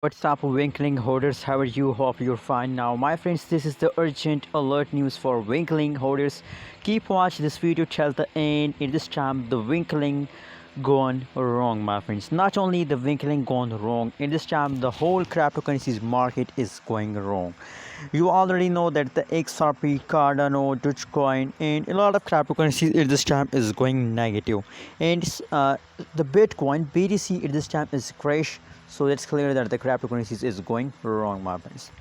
What's up, Winklink holders? How are you? Hope you're fine. Now, my friends, this is the urgent alert news for Winklink holders. Keep watching this video till the end. In this time, the Winklink gone wrong, my friends. Not only the Winklink gone wrong, in this time, the whole cryptocurrencies market is going wrong. You already know that the XRP, Cardano, Dogecoin, and a lot of cryptocurrencies at this time is going negative. And the Bitcoin, BTC at this time is crash. So it's clear that the cryptocurrencies is going wrong, my friends.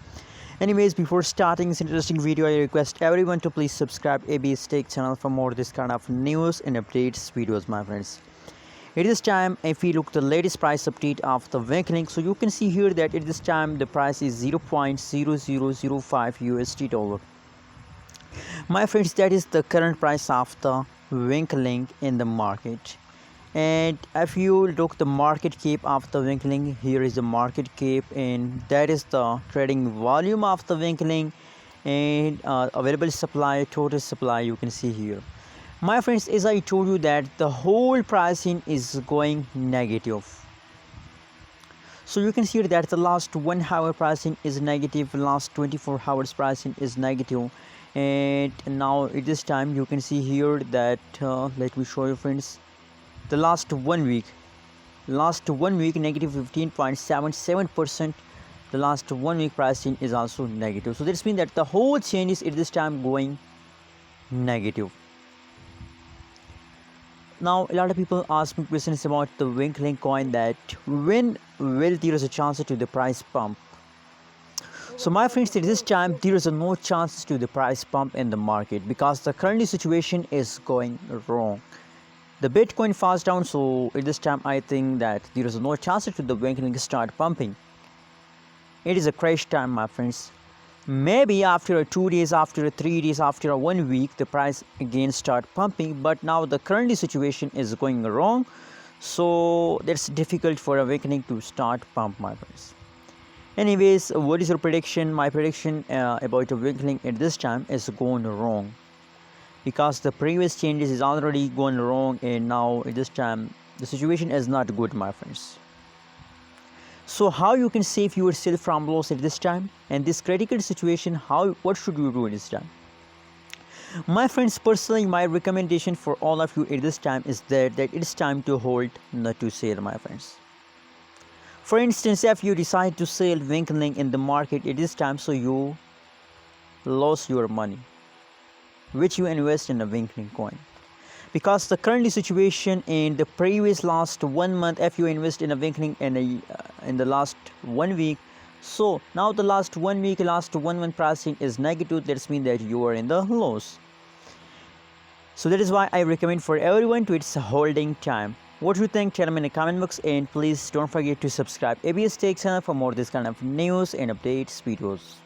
Anyways, before starting this interesting video, I request everyone to please subscribe ABS Tech channel for more this kind of news and updates videos, my friends. At this time, if we look the latest price update of the Winklink, so you can see here that at this time the price is 0.0005 USD dollar. My friends, that is the current price of the Winklink in the market. And if you look the market cap of the Winklink, here is the market cap, and that is the trading volume of the Winklink, and available supply, total supply, you can see here. My friends, as I told you that the whole pricing is going negative. So you can see that the last 1 hour pricing is negative, last 24 hours pricing is negative, and now at this time you can see here that let me show you, friends. The last 1 week negative 15.77%. the last 1 week pricing is also negative. So this means that the whole chain is at this time going negative. Now a lot of people ask me questions about the Winklink coin, that when will there is a chance to the price pump. So my friends, at this time there is no chances to the price pump in the market, because the current situation is going wrong. The Bitcoin falls down, so at this time I think that there is no chance to the Winklink start pumping. It is a crash time, my friends. Maybe after 2 days, after 3 days, after 1 week, the price again start pumping. But now the current situation is going wrong, so that's difficult for a Winklink to start pump, my friends. Anyways, what is your prediction? My prediction about a Winklink at this time is going wrong, because the previous changes is already going wrong, and now at this time the situation is not good, my friends. So how you can save yourself from loss at this time and this critical situation? What should you do at this time? My friends, personally my recommendation for all of you at this time is that it's time to hold, not to sell, my friends. For instance, if you decide to sell Winklink in the market at this time, so you lose your money which you invest in a Winklink coin, because the current situation in the previous last 1 month, if you invest in a Winklink in the last 1 week, so now the last 1 week, last 1 month pricing is negative. That means that you are in the loss. So that is why I recommend for everyone to its holding time. What do you think? Tell me in the comment box, and please don't forget to subscribe ABS Tech channel for more this kind of news and updates videos.